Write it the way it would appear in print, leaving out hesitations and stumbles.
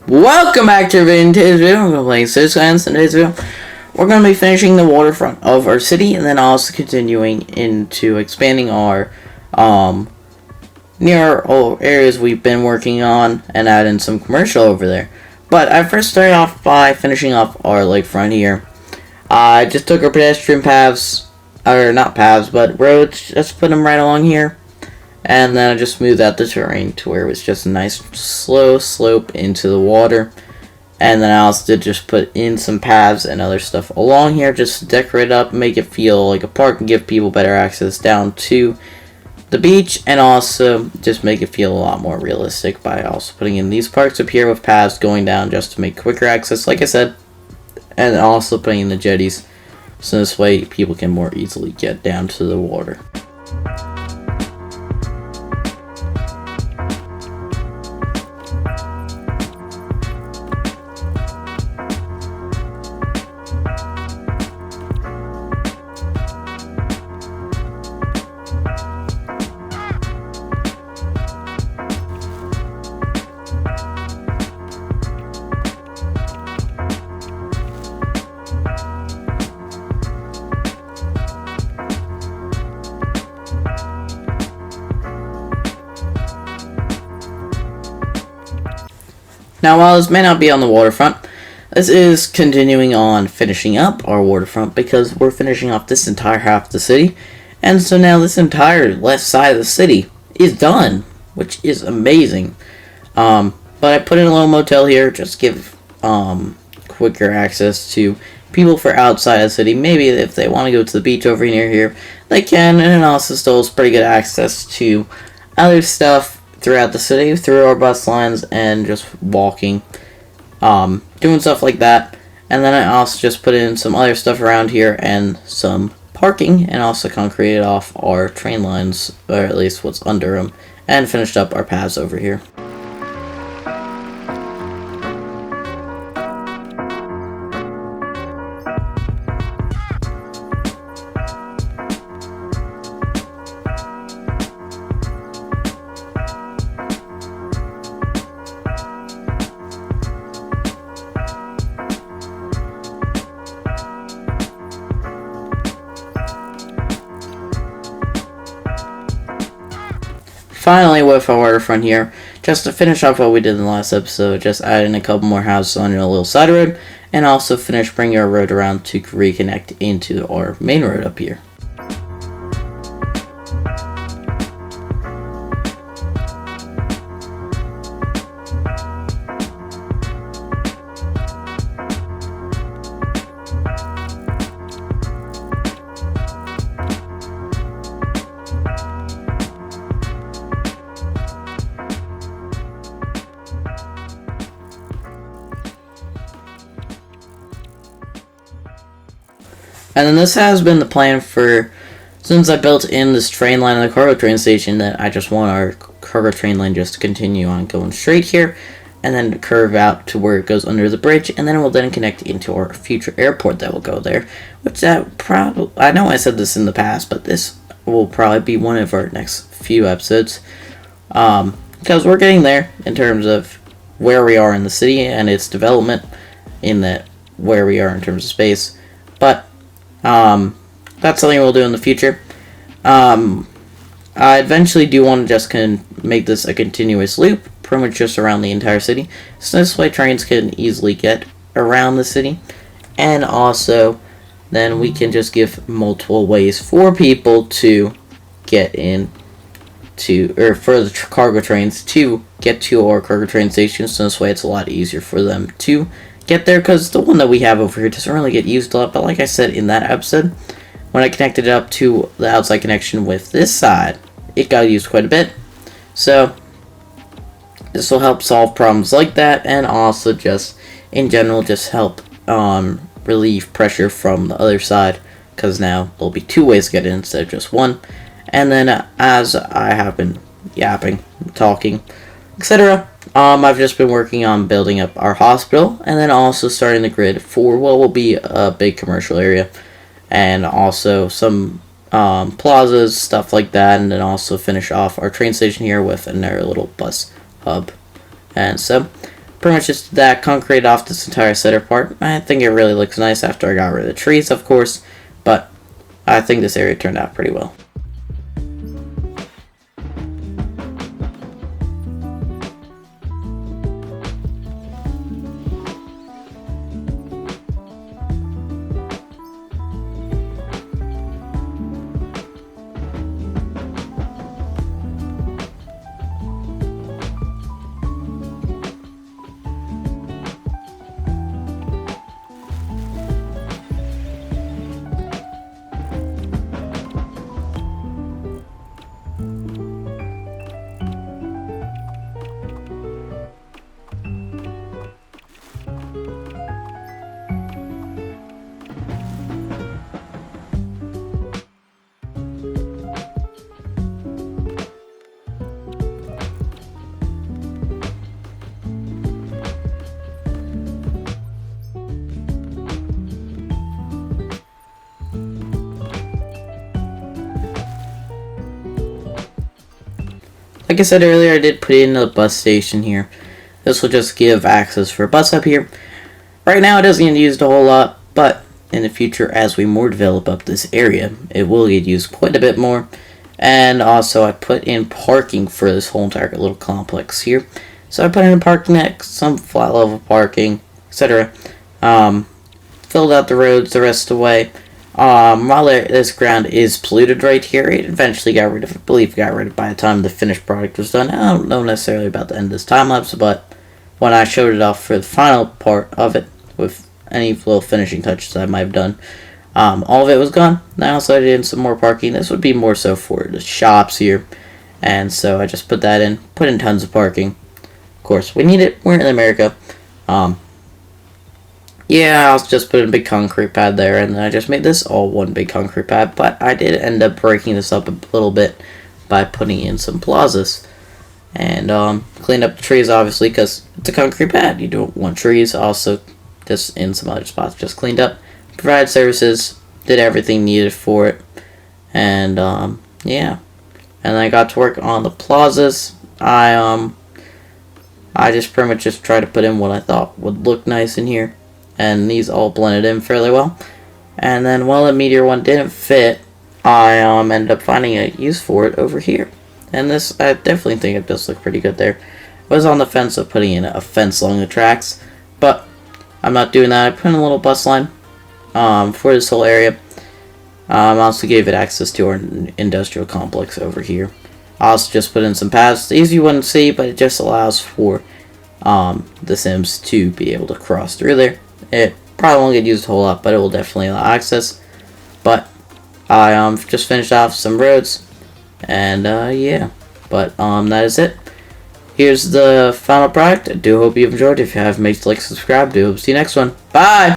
Welcome back to today's video. We're going to play skylines in today's video. We're going to be finishing the waterfront of our city and then also continuing into expanding our near areas we've been working on and adding some commercial over there. But I first started off by finishing off our lakefront here. I just took our pedestrian paths, or not paths, but roads, just put them right along here. And then I just smoothed out the terrain to where it was just a nice slow slope into the water. And then I also did just put in some paths and other stuff along here just to decorate it up, make it feel like a park and give people better access down to the beach. And also just make it feel a lot more realistic by also putting in these parks up here with paths going down just to make quicker access, like I said. And also putting in the jetties so this way people can more easily get down to the water. Now, while this may not be on the waterfront, this is continuing on finishing up our waterfront because we're finishing off this entire half of the city. And so now this entire left side of the city is done, which is amazing. But I put in a little motel here just to give quicker access to people for outside of the city. Maybe if they want to go to the beach over near here, they can. And it also still has pretty good access to other stuff throughout the city, through our bus lines, and just walking, doing stuff like that. And then I also just put in some other stuff around here and some parking, and also concreted off our train lines, or at least what's under them, and finished up our paths over here. Finally, with our waterfront here, just to finish off what we did in the last episode, just adding a couple more houses on a little side road, and also finish bringing our road around to reconnect into our main road up here. And then this has been the plan since I built in this train line and the cargo train station, that I just want our cargo train line just to continue on going straight here and then curve out to where it goes under the bridge, and then it will then connect into our future airport that will go there, which that probably, I know I said this in the past, but this will probably be one of our next few episodes, because we're getting there in terms of where we are in the city and its development in that where we are in terms of space. But that's something we'll do in the future. I eventually do want to just make this a continuous loop, pretty much just around the entire city. So this way trains can easily get around the city. And also, then we can just give multiple ways for people to get in to, or for the cargo trains to get to our cargo train station. So this way it's a lot easier for them to get there, because the one that we have over here doesn't really get used a lot. But like I said in that episode, when I connected it up to the outside connection with this side, it got used quite a bit. So this will help solve problems like that, and also just in general just help relieve pressure from the other side, because now there'll be two ways to get in instead of just one. And then as I have been yapping, talking, etc., I've just been working on building up our hospital, and then also starting the grid for what will be a big commercial area, and also some plazas, stuff like that, and then also finish off our train station here with another little bus hub. And so pretty much just that, concrete off this entire center part. I think it really looks nice after I got rid of the trees, of course, but I think this area turned out pretty well. Like I said earlier, I did put in a bus station here. This will just give access for a bus up here. Right now it doesn't get used a whole lot, but in the future, as we more develop up this area, it will get used quite a bit more. And also I put in parking for this whole entire little complex here. So I put in parking next, some flat level parking, etc. Filled out the roads the rest of the way. While this ground is polluted right here, it eventually got rid of, I believe got rid of by the time the finished product was done. I don't know necessarily about the end of this time lapse, but when I showed it off for the final part of it, with any little finishing touches I might have done, all of it was gone. Now also I did in some more parking. This would be more so for the shops here, and so I just put that in, put in tons of parking. Of course, we need it, we're in America. Yeah, I also just put in a big concrete pad there, and then I just made this all one big concrete pad, but I did end up breaking this up a little bit by putting in some plazas. And cleaned up the trees, obviously, because it's a concrete pad. You don't want trees. Also, just in some other spots, just cleaned up. Provided services, did everything needed for it. And, yeah. And then I got to work on the plazas. I just pretty much just tried to put in what I thought would look nice in here. And these all blended in fairly well. And then while the meteor one didn't fit, I ended up finding a use for it over here. And this, I definitely think it does look pretty good there. I was on the fence of putting in a fence along the tracks, but I'm not doing that. I put in a little bus line for this whole area. I also gave it access to our industrial complex over here. I also just put in some paths. These you wouldn't see, but it just allows for the Sims to be able to cross through there. It probably won't get used a whole lot, but it will definitely allow access. But I just finished off some roads, and yeah. But that is it. Here's the final product. I do hope you've enjoyed. If you have, make sure to like, subscribe. Do hope to see you next one. Bye.